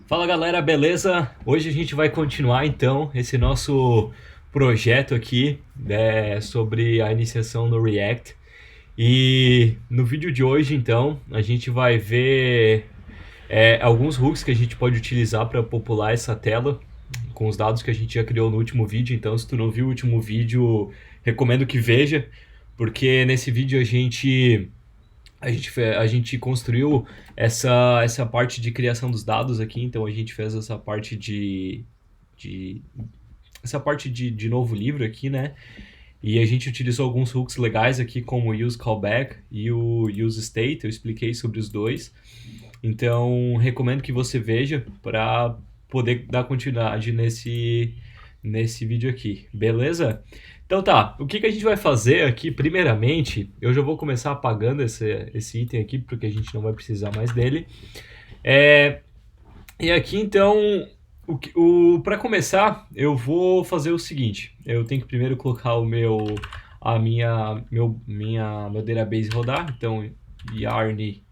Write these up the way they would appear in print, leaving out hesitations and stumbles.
Fala galera, beleza? Hoje a gente vai continuar então esse nosso projeto aqui sobre a iniciação no React. E no vídeo de hoje então a gente vai ver alguns hooks que a gente pode utilizar para popular essa tela com os dados que a gente já criou no último vídeo. Então se tu não viu o último vídeo, recomendo que veja, porque nesse vídeo a gente construiu essa parte de criação dos dados aqui, então a gente fez essa parte de essa parte de novo livro aqui, né? E a gente utilizou alguns hooks legais aqui, como o use callback e o use state. Eu expliquei sobre os dois. Então recomendo que você veja para poder dar continuidade nesse vídeo aqui, beleza? Então tá, o que a gente vai fazer aqui, primeiramente, eu já vou começar apagando esse item aqui, porque a gente não vai precisar mais dele. E aqui então, para começar, eu vou fazer o seguinte, eu tenho que primeiro colocar meu database rodar, então yarn,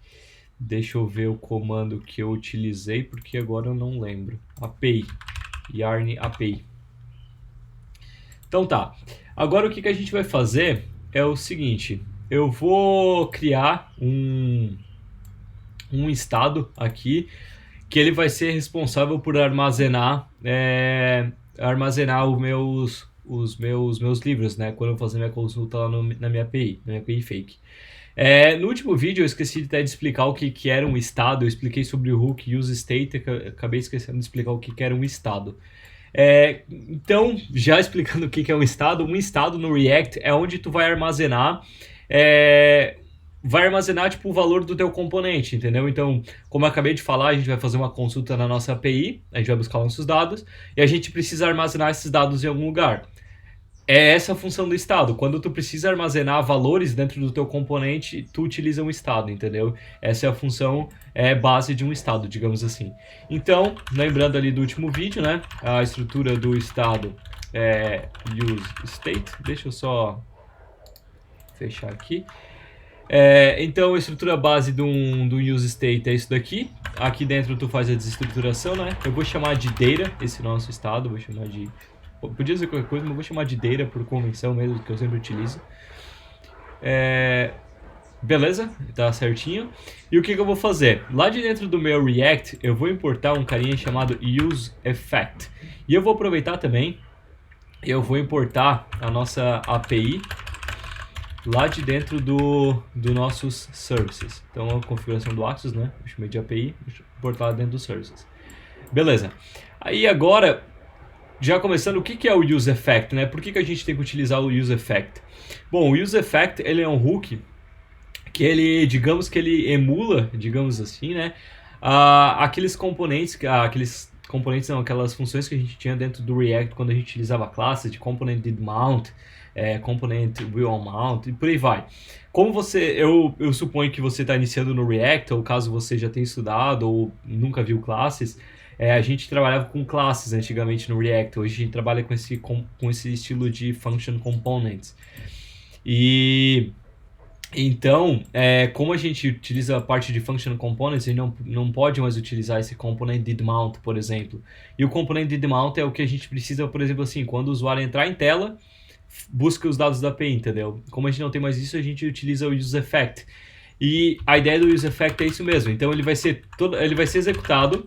deixa eu ver o comando que eu utilizei, porque agora eu não lembro, API, yarn API. Então tá, agora o que a gente vai fazer é o seguinte, eu vou criar um estado aqui que ele vai ser responsável por armazenar os meus livros, né? Quando eu fazer minha consulta lá na minha API fake. No último vídeo eu esqueci até de explicar o que era um estado, eu expliquei sobre o hook use state, acabei esquecendo de explicar o que era um estado. Então, já explicando o que é um estado no React é onde tu vai armazenar tipo o valor do teu componente, entendeu? Então, como eu acabei de falar, a gente vai fazer uma consulta na nossa API, a gente vai buscar nossos dados e a gente precisa armazenar esses dados em algum lugar. É essa a função do estado. Quando tu precisa armazenar valores dentro do teu componente, tu utiliza um estado, entendeu? Essa é a função base de um estado, digamos assim. Então, lembrando ali do último vídeo, né? A estrutura do estado é use state. Deixa eu só fechar aqui. Então, a estrutura base do use state é isso daqui. Aqui dentro tu faz a desestruturação, né? Eu vou chamar de data esse nosso estado, vou chamar de... Podia dizer qualquer coisa, mas vou chamar de data por convenção mesmo, que eu sempre utilizo. Beleza? Tá certinho. E o que eu vou fazer? Lá de dentro do meu React, eu vou importar um carinha chamado useEffect. E eu vou aproveitar também, eu vou importar a nossa API lá de dentro do nossos services. Então, a configuração do Axis, né? Eu chamei de API, vou importar lá dentro dos services. Beleza. Aí agora... Já começando, o que é o useEffect, né? Por que a gente tem que utilizar o useEffect? Bom, o useEffect, ele é um hook que ele, digamos que ele emula, digamos assim, né? Aqueles componentes não, aquelas funções que a gente tinha dentro do React quando a gente utilizava classes de component did mount, component will mount e por aí vai. Como eu suponho que você está iniciando no React, ou caso você já tenha estudado ou nunca viu classes, a gente trabalhava com classes antigamente no React, hoje a gente trabalha com esse estilo de Function Components. E então, como a gente utiliza a parte de Function Components, a gente não pode mais utilizar esse Component Did Mount, por exemplo. E o Component Did Mount é o que a gente precisa, por exemplo, assim, quando o usuário entrar em tela, busca os dados da API, entendeu? Como a gente não tem mais isso, a gente utiliza o useEffect. E a ideia do useEffect é isso mesmo. Então, ele vai ser executado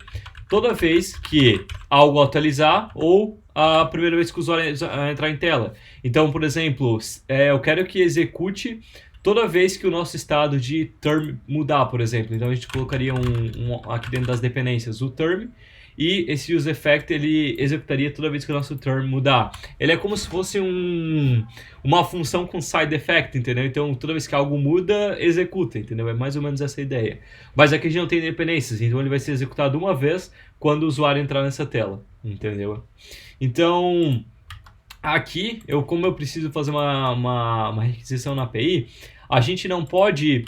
toda vez que algo atualizar ou a primeira vez que o usuário entrar em tela. Então, por exemplo, eu quero que execute toda vez que o nosso estado de term mudar, por exemplo. Então, a gente colocaria aqui dentro das dependências o term, e esse useEffect ele executaria toda vez que o nosso term mudar. Ele é como se fosse uma função com side effect, entendeu? Então, toda vez que algo muda, executa, entendeu? É mais ou menos essa ideia. Mas aqui a gente não tem dependências, então ele vai ser executado uma vez quando o usuário entrar nessa tela, entendeu? Então, aqui, como eu preciso fazer uma requisição na API, a gente não pode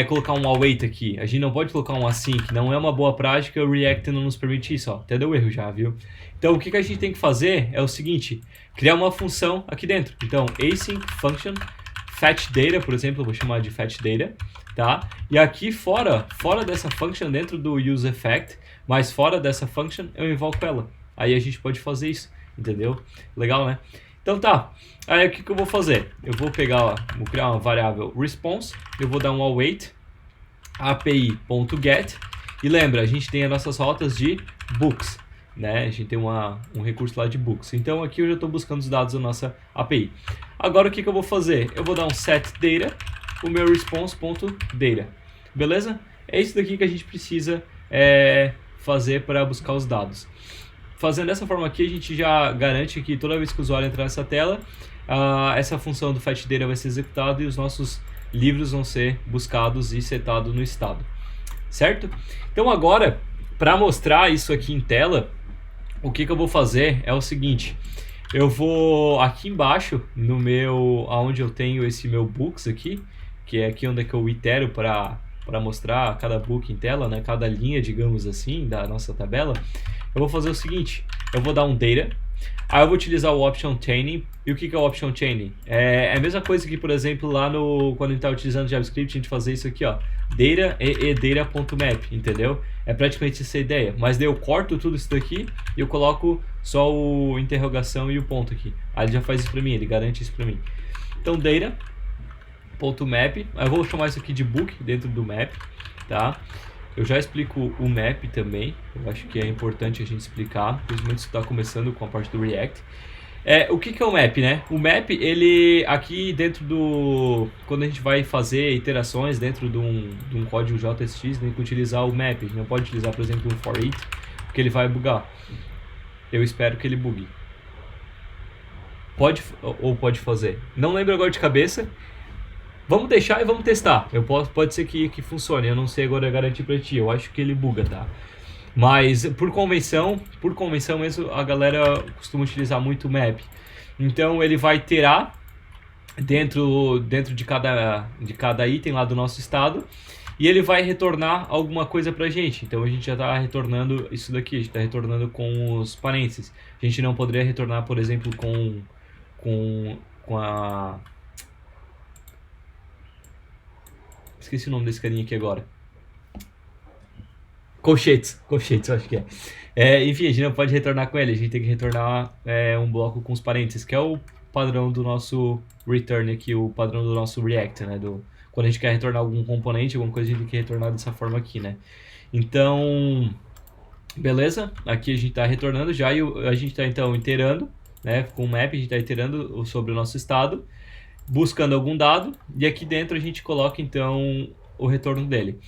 colocar um await aqui, a gente não pode colocar um async, não é uma boa prática, o React não nos permite isso, ó, até deu erro já, viu? Então o que a gente tem que fazer é o seguinte, criar uma função aqui dentro, então async function fetch data, por exemplo, eu vou chamar de fetch data, tá? E aqui fora dessa function, dentro do useEffect, mas fora dessa function eu invoco ela. Aí a gente pode fazer isso, entendeu? Legal, né? Então tá, aí o que eu vou fazer? Eu vou pegar, ó, vou criar uma variável response, eu vou dar um await api.get, e lembra, a gente tem as nossas rotas de books, né? A gente tem um recurso lá de books. Então aqui eu já estou buscando os dados da nossa API. Agora o que eu vou fazer? Eu vou dar um set data, o meu response.data, beleza? É isso daqui que a gente precisa fazer para buscar os dados. Fazendo dessa forma aqui, a gente já garante que toda vez que o usuário entrar nessa tela, essa função do fetch data vai ser executada e os nossos livros vão ser buscados e setados no estado, certo? Então agora, para mostrar isso aqui em tela, o que eu vou fazer é o seguinte: eu vou aqui embaixo, no meu, onde eu tenho esse meu books aqui, que é aqui onde é que eu itero para mostrar cada book em tela, né? Cada linha, digamos assim, da nossa tabela. Eu vou fazer o seguinte: eu vou dar um data, aí eu vou utilizar o option chaining. E o que é o option chaining? É a mesma coisa que, por exemplo, lá quando a gente está utilizando JavaScript, a gente fazer isso aqui, ó, data e data.map, entendeu? É praticamente essa ideia, mas daí eu corto tudo isso daqui e eu coloco só o interrogação e o ponto aqui. Aí ele já faz isso para mim, ele garante isso para mim. Então data.map, eu vou chamar isso aqui de book dentro do map, tá? Eu já explico o map também, eu acho que é importante a gente explicar, principalmente se está começando com a parte do React. O que é o map, né? O map, ele aqui dentro quando a gente vai fazer iterações dentro de um código JSX, tem que utilizar o map. A gente não pode utilizar, por exemplo, um for each, porque ele vai bugar. Eu espero que ele bugue. Pode fazer. Não lembro agora de cabeça. Vamos deixar e vamos testar. Pode ser que funcione, eu não sei agora garantir pra ti. Eu acho que ele buga, tá? Mas por convenção mesmo, a galera costuma utilizar muito o map. Então ele vai iterar dentro de cada item lá do nosso estado e ele vai retornar alguma coisa pra gente. Então a gente já está retornando isso daqui, a gente está retornando com os parênteses. A gente não poderia retornar, por exemplo, com a... Esqueci o nome desse carinha aqui agora. Colchetes, eu acho que é. Enfim, a gente não pode retornar com ele, a gente tem que retornar um bloco com os parênteses, que é o padrão do nosso return aqui, o padrão do nosso React, né? Quando a gente quer retornar algum componente, alguma coisa, a gente tem que retornar dessa forma aqui, né? Então, beleza? Aqui a gente está retornando já e a gente está então iterando, né? Com o map a gente está iterando sobre o nosso estado, buscando algum dado, e aqui dentro a gente coloca então o retorno dele.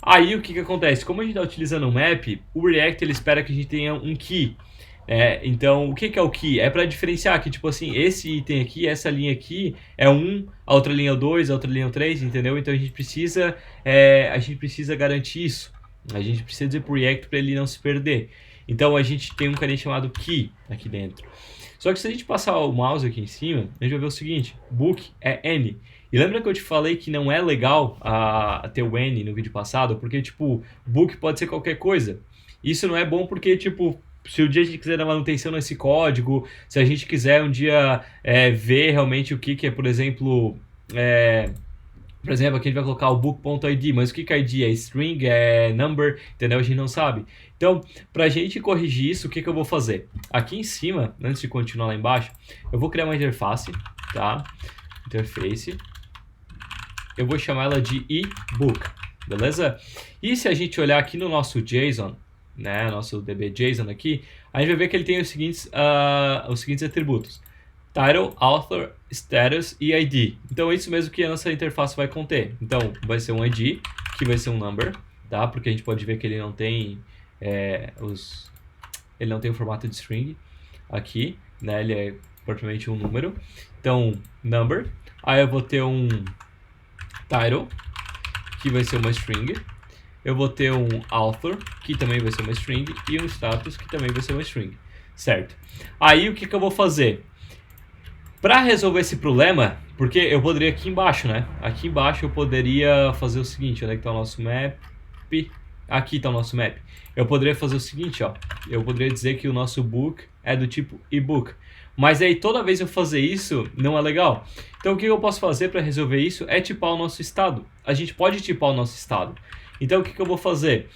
Aí o que acontece? Como a gente está utilizando um map, o React ele espera que a gente tenha um key. Então, o que é o key? É para diferenciar que, tipo assim, esse item aqui, essa linha aqui é 1, a outra linha é o 2, a outra linha é o 3, entendeu? Então a gente precisa garantir isso. A gente precisa dizer para o React para ele não se perder. Então a gente tem um carinha chamado key aqui dentro. Só que se a gente passar o mouse aqui em cima, a gente vai ver o seguinte: book é N. E lembra que eu te falei que não é legal ter o N no vídeo passado? Porque, tipo, book pode ser qualquer coisa. Isso não é bom porque, tipo, se um dia a gente quiser dar manutenção nesse código, se a gente quiser um dia ver realmente o que é, por exemplo, aqui a gente vai colocar o book.id, mas o que é id? É string, é number, entendeu? A gente não sabe. Então, pra gente corrigir isso, o que eu vou fazer? Aqui em cima, antes de continuar lá embaixo, eu vou criar uma interface, tá? Interface. Eu vou chamar ela de ebook, beleza? E se a gente olhar aqui no nosso JSON, né, nosso DB.json aqui, a gente vai ver que ele tem os seguintes atributos: title, author, status e ID. Então é isso mesmo que a nossa interface vai conter. Então vai ser um ID, que vai ser um number, tá? Porque a gente pode ver que ele não tem o formato de string aqui, né? Ele é propriamente um número. Então number. Aí eu vou ter um title, que vai ser uma string. Eu vou ter um author, que também vai ser uma string, e um status, que também vai ser uma string, certo? Aí o que eu vou fazer? Para resolver esse problema, porque eu poderia aqui embaixo, né? Aqui embaixo eu poderia fazer o seguinte: onde é que está o nosso map? Aqui está o nosso map. Eu poderia fazer o seguinte, ó. Eu poderia dizer que o nosso book é do tipo ebook. Mas aí toda vez eu fazer isso não é legal. Então o que eu posso fazer para resolver isso é tipar o nosso estado. A gente pode tipar o nosso estado. Então o que eu vou fazer?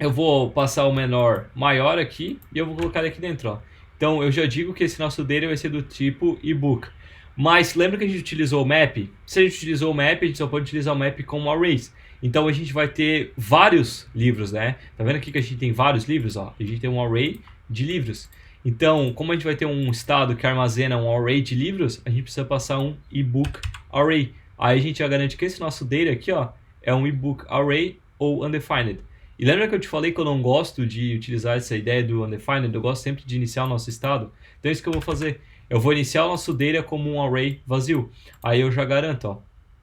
eu vou passar o menor maior aqui e eu vou colocar ele aqui dentro, ó. Então eu já digo que esse nosso data vai ser do tipo ebook. Mas lembra que a gente utilizou o map? Se a gente utilizou o map, a gente só pode utilizar o map como arrays. Então a gente vai ter vários livros, né? Tá vendo aqui que a gente tem vários livros, ó? A gente tem um array de livros. Então, como a gente vai ter um estado que armazena um array de livros, a gente precisa passar um ebook array. Aí a gente já garante que esse nosso data aqui, ó, é um ebook array ou undefined. E lembra que eu te falei que eu não gosto de utilizar essa ideia do undefined? Eu gosto sempre de iniciar o nosso estado. Então é isso que eu vou fazer. Eu vou iniciar o nosso data como um array vazio. Aí eu já garanto, ó,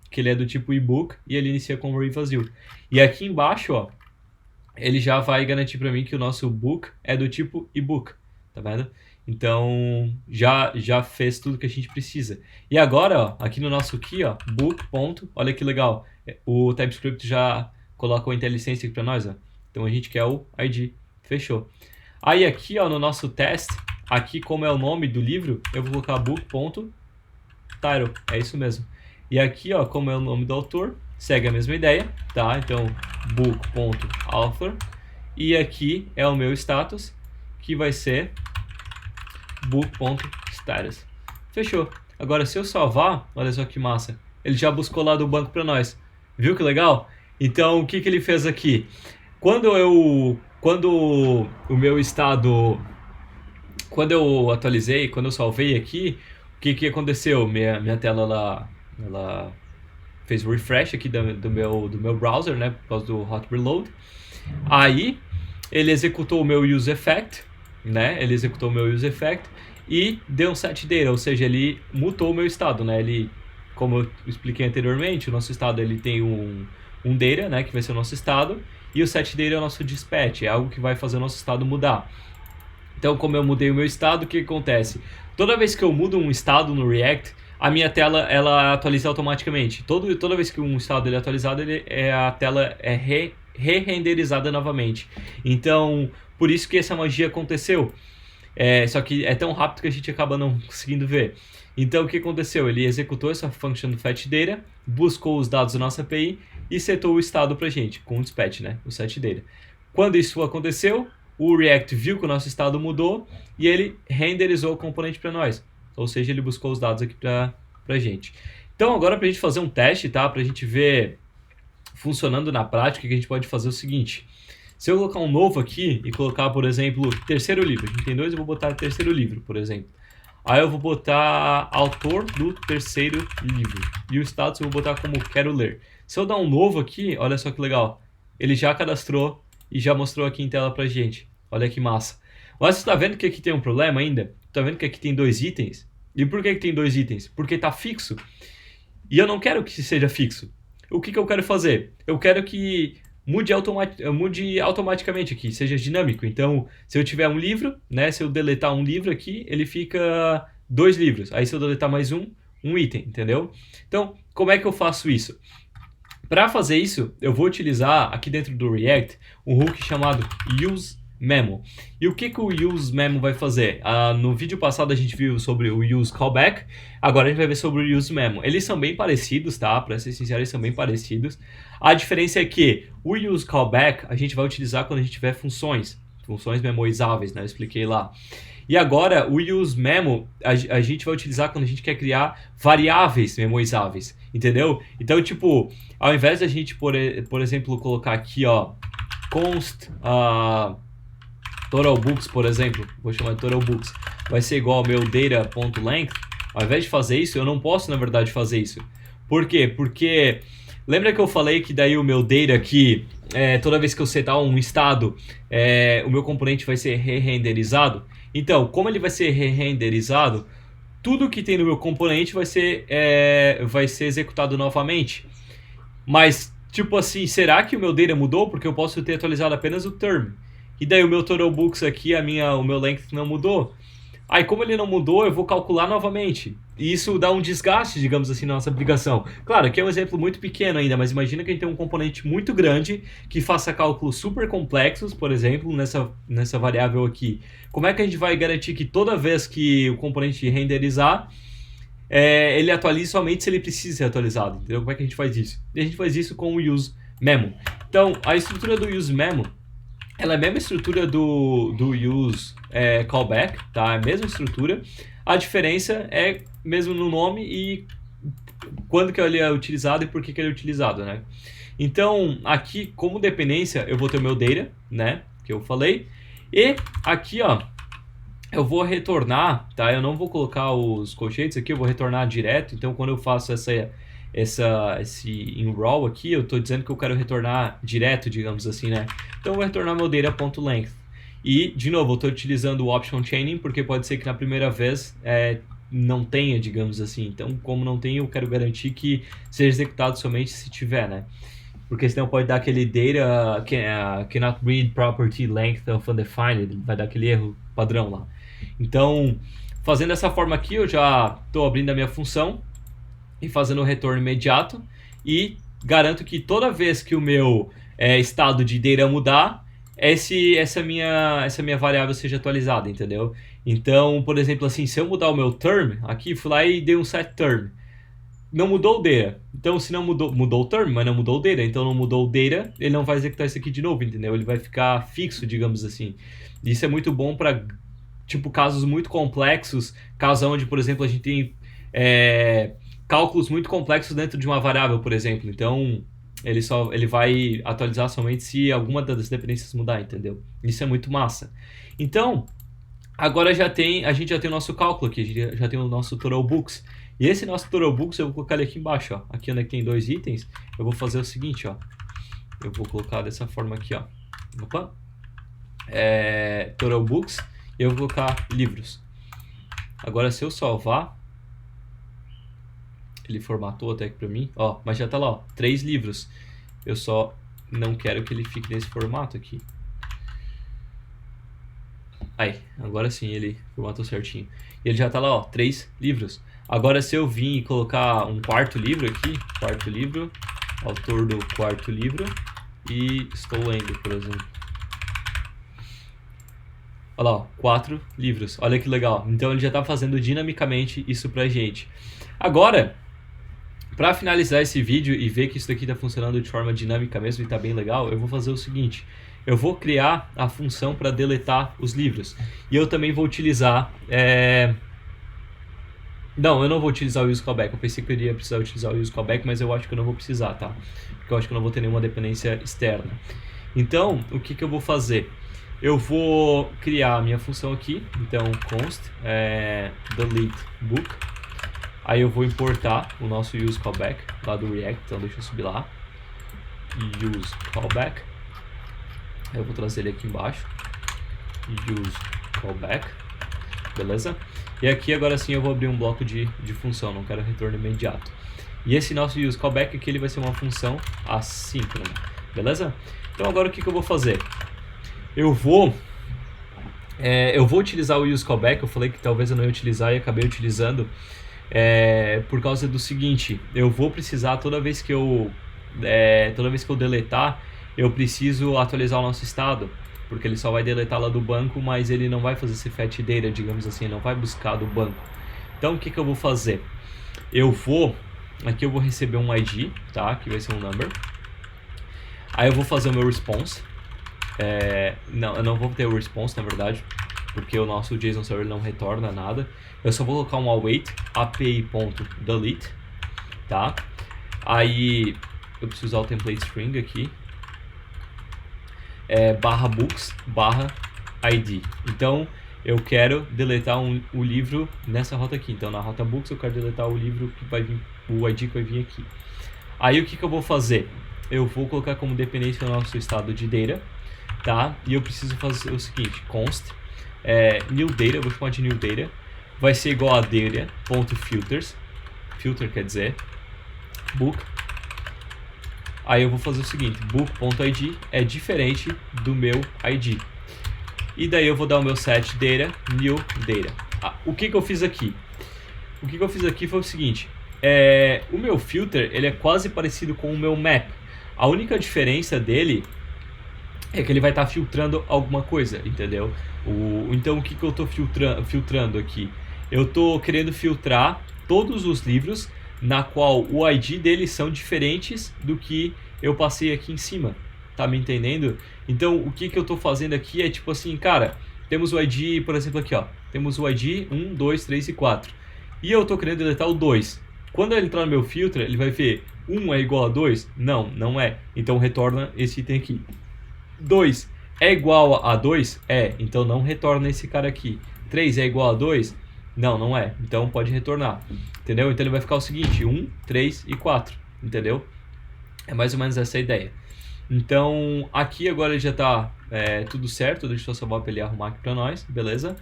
que ele é do tipo ebook e ele inicia com um array vazio. E aqui embaixo, ó, ele já vai garantir para mim que o nosso book é do tipo ebook. Tá vendo? Então já fez tudo que a gente precisa. E agora, ó, aqui no nosso key, ó, book. Olha que legal. O TypeScript já coloca o IntelliSense aqui para nós, ó. Então a gente quer o ID. Fechou. Aí aqui, ó, no nosso test, aqui como é o nome do livro, eu vou colocar book.title. É isso mesmo. E aqui, ó, como é o nome do autor, segue a mesma ideia, tá? Então book.author. E aqui é o meu status, que vai ser book.status. Fechou. Agora se eu salvar, olha só que massa, ele já buscou lá do banco para nós. Viu que legal? Então o que ele fez aqui? Quando o meu estado, quando eu atualizei, quando eu salvei aqui, o que aconteceu? Minha tela ela fez o refresh aqui do meu browser, né, por causa do hot reload. Aí ele executou o meu useEffect, né? Ele executou o meu useEffect e deu um setData, ou seja, ele mutou o meu estado, né? Ele, como eu expliquei anteriormente, o nosso estado ele tem um data, né, que vai ser o nosso estado, e o setData é o nosso dispatch, é algo que vai fazer o nosso estado mudar. Então, como eu mudei o meu estado, o que acontece? Toda vez que eu mudo um estado no React, a minha tela ela atualiza automaticamente. Toda vez que um estado ele é atualizado, a tela é re-renderizada novamente. Então, por isso que essa magia aconteceu. Só que é tão rápido que a gente acaba não conseguindo ver. Então, o que aconteceu? Ele executou essa function do fetchData, buscou os dados da nossa API e setou o estado pra gente, com o dispatch, né? O setData. Quando isso aconteceu, o React viu que o nosso estado mudou e ele renderizou o componente para nós. Ou seja, ele buscou os dados aqui pra gente. Então, agora pra gente fazer um teste, tá? Pra gente ver funcionando na prática, que a gente pode fazer o seguinte. Se eu colocar um novo aqui e colocar, por exemplo, terceiro livro. A gente tem dois, eu vou botar terceiro livro, por exemplo. Aí eu vou botar autor do terceiro livro. E o status eu vou botar como quero ler. Se eu dar um novo aqui, olha só que legal. Ele já cadastrou e já mostrou aqui em tela pra gente. Olha que massa. Mas você tá vendo que aqui tem um problema ainda? Tá vendo que aqui tem dois itens? E por que tem dois itens? Porque tá fixo. E eu não quero que seja fixo. O que eu quero fazer? Eu quero que mude automaticamente aqui, seja dinâmico. Então, se eu tiver um livro, né, se eu deletar um livro aqui, ele fica 2 livros. Aí se eu deletar mais um item, entendeu? Então, como é que eu faço isso? Para fazer isso, eu vou utilizar aqui dentro do React um hook chamado useMemo. E o que o useMemo vai fazer? No vídeo passado a gente viu sobre o useCallback, agora a gente vai ver sobre o useMemo. Eles são bem parecidos, tá? Para ser sincero, eles são bem parecidos. A diferença é que o useCallback a gente vai utilizar quando a gente tiver funções memorizáveis, né? Eu expliquei lá. E agora, o useMemo a gente vai utilizar quando a gente quer criar variáveis memorizáveis, entendeu? Então, tipo, ao invés da gente, por exemplo, colocar aqui, ó, const totalBooks, por exemplo, vou chamar de totalBooks, vai ser igual ao meu data.length, ao invés de fazer isso, eu não posso, na verdade, fazer isso. Por quê? Porque, lembra que eu falei que daí o meu data aqui, toda vez que eu setar um estado, o meu componente vai ser re-renderizado? Então, como ele vai ser re-renderizado, tudo que tem no meu componente vai ser executado novamente. Mas, tipo assim, será que o meu data mudou? Porque eu posso ter atualizado apenas o term. E daí o meu totalBooks aqui, o meu length não mudou. Aí, como ele não mudou, eu vou calcular novamente. E isso dá um desgaste, digamos assim, na nossa aplicação. Claro, aqui é um exemplo muito pequeno ainda, mas imagina que a gente tem um componente muito grande que faça cálculos super complexos, por exemplo, nessa variável aqui. Como é que a gente vai garantir que toda vez que o componente renderizar, ele atualize somente se ele precisa ser atualizado, entendeu? Como é que a gente faz isso? E a gente faz isso com o useMemo. Então, a estrutura do useMemo ela é a mesma estrutura do use callback, tá? É a mesma estrutura. A diferença é mesmo no nome e quando que ele é utilizado e por que ele é utilizado, né? Então, aqui, como dependência, eu vou ter o meu data, né? Que eu falei. E aqui, ó, eu vou retornar, tá? Eu não vou colocar os colchetes aqui, eu vou retornar direto. Então, quando eu faço esse enroll aqui, eu estou dizendo que eu quero retornar direto, digamos assim, né? Então, eu vou retornar meu data.length. E, de novo, eu estou utilizando o option chaining, porque pode ser que na primeira vez não tenha, digamos assim. Então, como não tem, eu quero garantir que seja executado somente se tiver, né? Porque senão pode dar aquele data cannot read property length of undefined, vai dar aquele erro padrão lá. Então, fazendo dessa forma aqui, eu já estou abrindo a minha função e fazendo o retorno imediato e garanto que toda vez que o meu estado de data mudar, essa minha variável seja atualizada, entendeu? Então, por exemplo, assim, se eu mudar o meu term, aqui fui lá e dei um set term, não mudou o data. Então, se não mudou o term, mas não mudou o data, então não mudou o data, ele não vai executar isso aqui de novo, entendeu? Ele vai ficar fixo, digamos assim. Isso é muito bom para tipo casos muito complexos, casos onde, por exemplo, a gente tem cálculos muito complexos dentro de uma variável, por exemplo. Então, ele vai atualizar somente se alguma das dependências mudar, entendeu? Isso é muito massa. Então, agora a gente já tem o nosso cálculo aqui, a gente já tem o nosso total books. E esse nosso total books eu vou colocar ele aqui embaixo, ó. Aqui onde é que tem 2 itens, eu vou fazer o seguinte, ó. Eu vou colocar dessa forma aqui, ó. Opa. Total books, e eu vou colocar livros. Agora, se eu salvar, ele formatou até aqui pra mim, ó, mas já tá lá, ó, 3 livros. Eu só não quero que ele fique nesse formato aqui. Aí, agora sim ele formatou certinho. E ele já tá lá, ó, 3 livros. Agora, se eu vir e colocar um quarto livro aqui, quarto livro, autor do quarto livro, e estou lendo, por exemplo. Olha lá, ó, 4 livros. Olha que legal. Então ele já está fazendo dinamicamente isso pra gente. Agora, para finalizar esse vídeo e ver que isso daqui está funcionando de forma dinâmica mesmo e está bem legal, eu vou fazer o seguinte. Eu vou criar a função para deletar os livros. E eu também vou utilizar... Não, eu não vou utilizar o use callback. Eu pensei que eu iria precisar utilizar o use callback, mas eu acho que eu não vou precisar, tá? Porque eu acho que eu não vou ter nenhuma dependência externa. Então, o que eu vou fazer? Eu vou criar a minha função aqui. Então, const delete book. Aí eu vou importar o nosso use callback lá do React. Então, deixa eu subir lá. Use callback. Eu vou trazer ele aqui embaixo. Use callback. Beleza? E aqui agora sim eu vou abrir um bloco de função, não quero retorno imediato. E esse nosso use callback aqui ele vai ser uma função assíncrona. Beleza? Então agora o que eu vou fazer? Eu vou utilizar o use callback, eu falei que talvez eu não ia utilizar e acabei utilizando por causa do seguinte, eu vou precisar toda vez que eu deletar, eu preciso atualizar o nosso estado, porque ele só vai deletar lá do banco, mas ele não vai fazer esse fetch data, digamos assim, ele não vai buscar do banco. Então o que eu vou fazer? Aqui eu vou receber um ID, tá? Que vai ser um number. Aí eu vou fazer o meu response. Não, eu não vou ter o response, na verdade, porque o nosso JSON Server não retorna nada. Eu só vou colocar um await api.delete, tá? Aí eu preciso usar o template string aqui, barra books, barra ID. Então eu quero deletar o livro nessa rota aqui. Então na rota books eu quero deletar o livro que vai vir, o ID que vai vir aqui. Aí o que eu vou fazer? Eu vou colocar como dependência o nosso estado de data, tá? E eu preciso fazer o seguinte, const new data, eu vou chamar de new data, vai ser igual a data.filters, filter quer dizer book. Aí eu vou fazer o seguinte, book.id é diferente do meu ID. E daí eu vou dar o meu set data, new data. O que eu fiz aqui? O que eu fiz aqui foi o seguinte, o meu filter ele é quase parecido com o meu map. A única diferença dele é que ele vai estar filtrando alguma coisa, entendeu? Então o que eu estou filtrando aqui? Eu estou querendo filtrar todos os livros na qual o ID deles são diferentes do que eu passei aqui em cima, Tá me entendendo? Então, o que eu tô fazendo aqui é tipo assim, cara, temos o ID, por exemplo, aqui, ó. Temos o ID 1, 2, 3 e 4. E eu tô querendo deletar o 2. Quando ele entrar no meu filtro, ele vai ver 1 é igual a 2? Não, não é. Então retorna esse item aqui. 2 é igual a 2? É, então não retorna esse cara aqui. 3 é igual a 2? Não, não é. Então pode retornar. Entendeu? Então ele vai ficar o seguinte, 1, 3 e 4. Entendeu? É mais ou menos essa a ideia. Então, aqui agora já tá tudo certo. Deixa eu salvar para ele arrumar aqui para nós, beleza?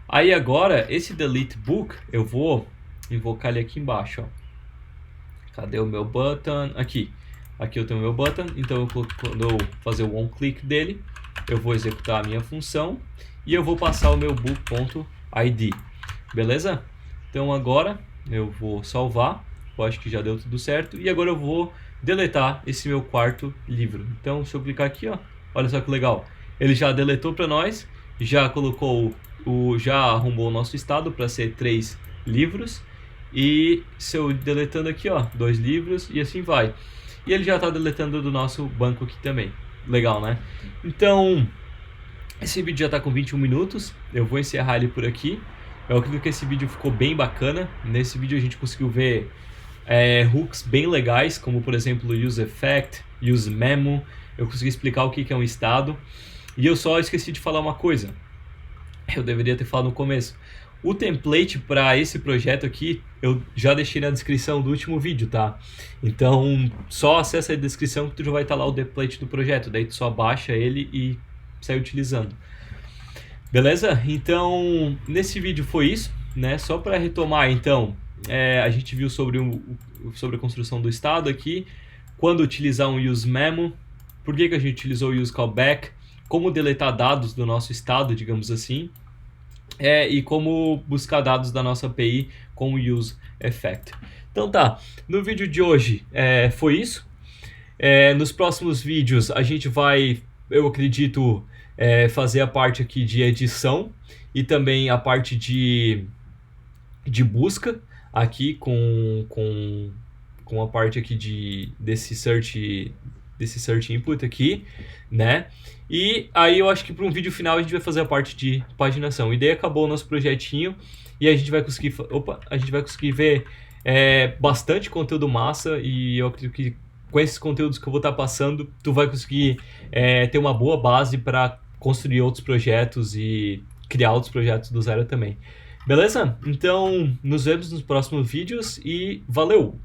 Aí agora, esse delete book, eu vou invocar ele aqui embaixo, ó. Cadê o meu button? Aqui. Aqui eu tenho o meu button, então quando eu fazer o on-click dele, eu vou executar a minha função e eu vou passar o meu book.id, beleza? Então agora eu vou salvar, eu acho que já deu tudo certo, e agora eu vou deletar esse meu quarto livro. Então se eu clicar aqui, ó, olha só que legal, ele já deletou para nós, já colocou já arrumou o nosso estado para ser 3 livros, e se eu deletando aqui, ó, 2 livros e assim vai. E ele já está deletando do nosso banco aqui também. Legal, né? Então, esse vídeo já está com 21 minutos. Eu vou encerrar ele por aqui. Eu acredito que esse vídeo ficou bem bacana. Nesse vídeo a gente conseguiu ver hooks bem legais, como por exemplo use effect, use memo. Eu consegui explicar o que é um estado. E eu só esqueci de falar uma coisa. Eu deveria ter falado no começo. O template para esse projeto aqui eu já deixei na descrição do último vídeo, tá? Então só acessa a descrição que tu já vai estar lá o template do projeto. Daí tu só baixa ele e sai utilizando. Beleza? Então nesse vídeo foi isso, né? Só para retomar, então, a gente viu sobre a construção do estado aqui, quando utilizar um use memo, por que a gente utilizou o use callback, como deletar dados do nosso estado, digamos assim. E como buscar dados da nossa API com o use effect. Então tá, no vídeo de hoje foi isso. Nos próximos vídeos a gente vai, eu acredito, fazer a parte aqui de edição e também a parte de busca aqui com a parte aqui desse search input aqui, né? E aí eu acho que para um vídeo final a gente vai fazer a parte de paginação. E daí acabou o nosso projetinho e a gente vai conseguir ver bastante conteúdo massa, e eu acredito que com esses conteúdos que eu vou estar passando, tu vai conseguir ter uma boa base para construir outros projetos e criar outros projetos do zero também. Beleza? Então, nos vemos nos próximos vídeos e valeu!